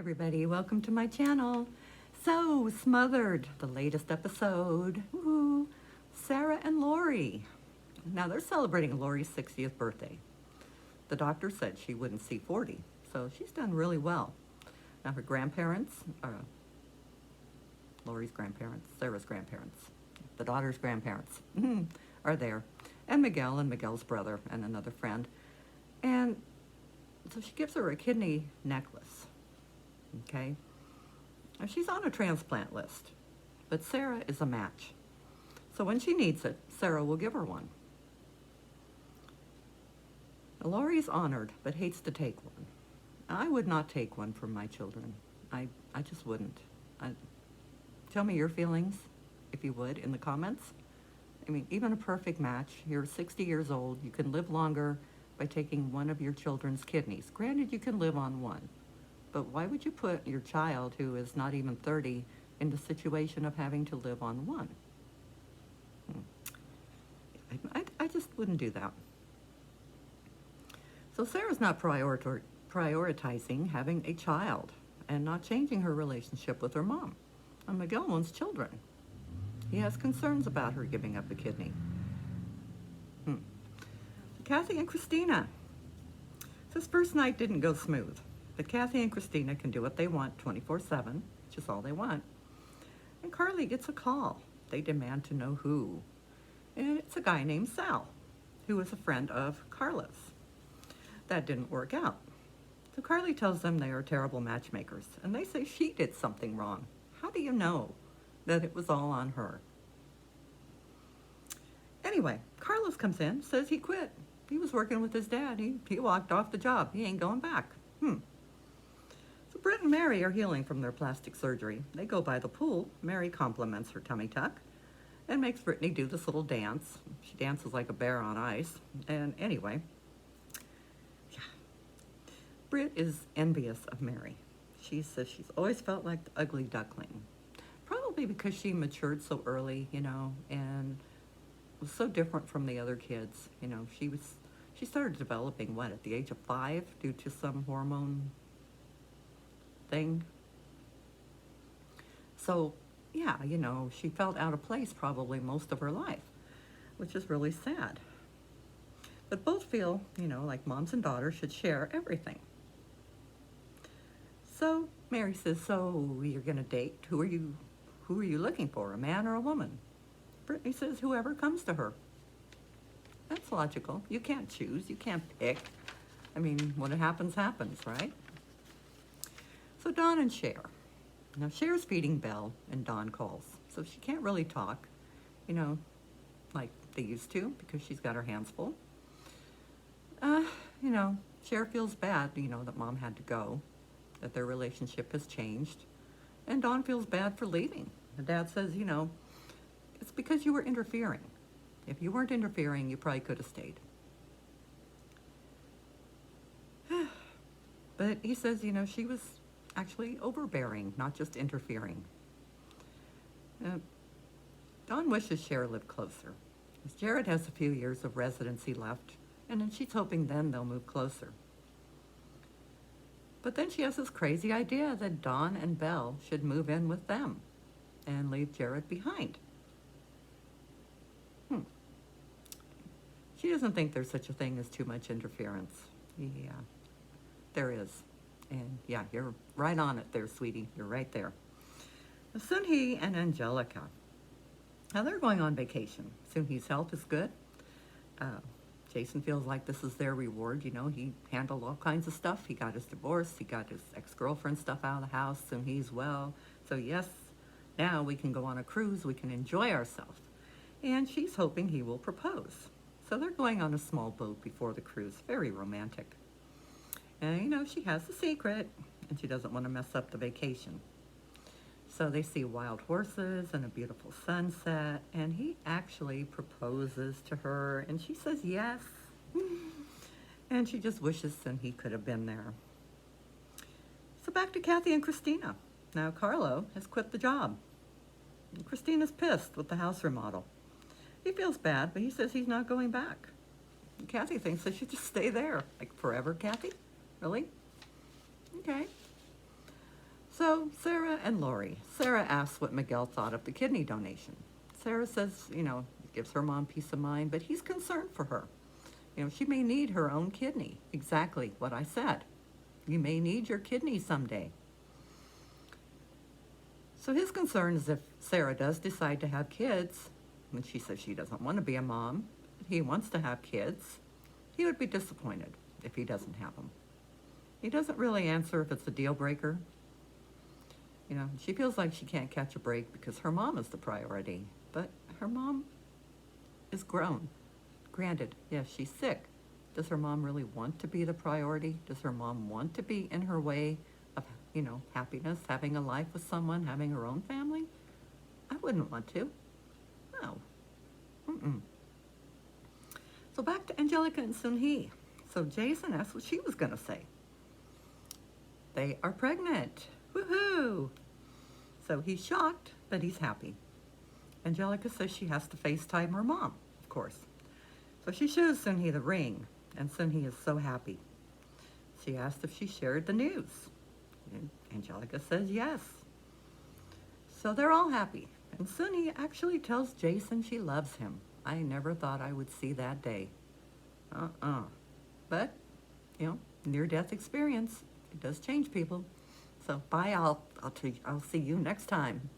everybody, welcome to my channel. So, Smothered, the latest episode. Woo-hoo. Sarah and Lori. Now they're celebrating Lori's 60th birthday. The doctor said she wouldn't see 40, so she's done really well. Now her grandparents, Lori's grandparents, Sarah's grandparents, the daughter's grandparents are there. And Miguel and Miguel's brother and another friend. And so she gives her a kidney necklace. Okay, now she's on a transplant list, but Sarah is a match. So when she needs it, Sarah will give her one. Now, Laurie's honored, but hates to take one. I would not take one from my children. I just wouldn't. Tell me your feelings, if you would, in the comments. I mean, even a perfect match, you're 60 years old, you can live longer by taking one of your children's kidneys. Granted, you can live on one. But why would you put your child, who is not even 30, in the situation of having to live on one? I just wouldn't do that. So Sarah's not prioritizing having a child and not changing her relationship with her mom. And Miguel wants children. He has concerns about her giving up a kidney. Kathy and Christina. This first night didn't go smooth. But Kathy and Christina can do what they want 24/7, which is all they want. And Carly gets a call. They demand to know who. And it's a guy named Sal, who is a friend of Carla's. That didn't work out. So Carly tells them they are terrible matchmakers, and they say she did something wrong. How do you know that it was all on her? Anyway, Carlos comes in, says he quit. He was working with his dad. He walked off the job. He ain't going back. So Britt and Mary are healing from their plastic surgery. They go by the pool. Mary compliments her tummy tuck and makes Brittany do this little dance. She dances like a bear on ice. And anyway, Britt is envious of Mary. She says she's always felt like the ugly duckling. Probably because she matured so early, and was so different from the other kids. She started developing, at the age of 5 due to some hormone thing. So, yeah, she felt out of place probably most of her life, which is really sad. But both feel, like moms and daughters should share everything. So Mary says, so you're going to date? Who are you looking for, a man or a woman? Brittany says, whoever comes to her. That's logical. You can't choose. You can't pick. I mean, what happens, happens, right? So Dawn and Cher. Now, Cher's feeding Belle, and Dawn calls. So she can't really talk, like they used to, because she's got her hands full. Cher feels bad, that Mom had to go, that their relationship has changed. And Dawn feels bad for leaving. Her dad says, it's because you were interfering. If you weren't interfering, you probably could have stayed. But he says, she was actually overbearing, not just interfering. Dawn wishes Cher lived closer, as Jared has a few years of residency left, and then she's hoping then they'll move closer. But then she has this crazy idea that Dawn and Belle should move in with them and leave Jared behind. She doesn't think there's such a thing as too much interference. Yeah, there is. And yeah, you're right on it there, sweetie. You're right there. Sunhee and Angelica. Now they're going on vacation. Sunhee's health is good. Jason feels like this is their reward. He handled all kinds of stuff. He got his divorce. He got his ex-girlfriend stuff out of the house. Sunhee's well. So yes, now we can go on a cruise. We can enjoy ourselves. And she's hoping he will propose. So they're going on a small boat before the cruise. Very romantic. And, she has a secret, and she doesn't want to mess up the vacation. So they see wild horses and a beautiful sunset, and he actually proposes to her, and she says yes. And she just wishes he could have been there. So back to Kathy and Christina. Now Carlo has quit the job. And Christina's pissed with the house remodel. He feels bad, but he says he's not going back. And Kathy thinks they should just stay there. Like forever, Kathy? Really? Okay. So Sarah and Lori. Sarah asks what Miguel thought of the kidney donation. Sarah says, gives her mom peace of mind, but he's concerned for her. She may need her own kidney. Exactly what I said. You may need your kidney someday. So his concern is if Sarah does decide to have kids, and she says she doesn't want to be a mom, but he wants to have kids, he would be disappointed if he doesn't have them. He doesn't really answer if it's a deal breaker. She feels like she can't catch a break because her mom is the priority, but her mom is grown. Granted, yes, she's sick. Does her mom really want to be the priority? Does her mom want to be in her way of, happiness, having a life with someone, having her own family? I wouldn't want to. No. Mm-mm. So back to Angelica and Sun-hee. So Jason asked what she was going to say. They are pregnant. Woohoo! So he's shocked, but he's happy. Angelica says she has to FaceTime her mom, of course. So she shows Sun-hee the ring, and Sun-hee is so happy. She asked if she shared the news. And Angelica says yes. So they're all happy. And Sun-hee actually tells Jason she loves him. I never thought I would see that day. But, near-death experience. It does change people. So bye, I'll see you next time.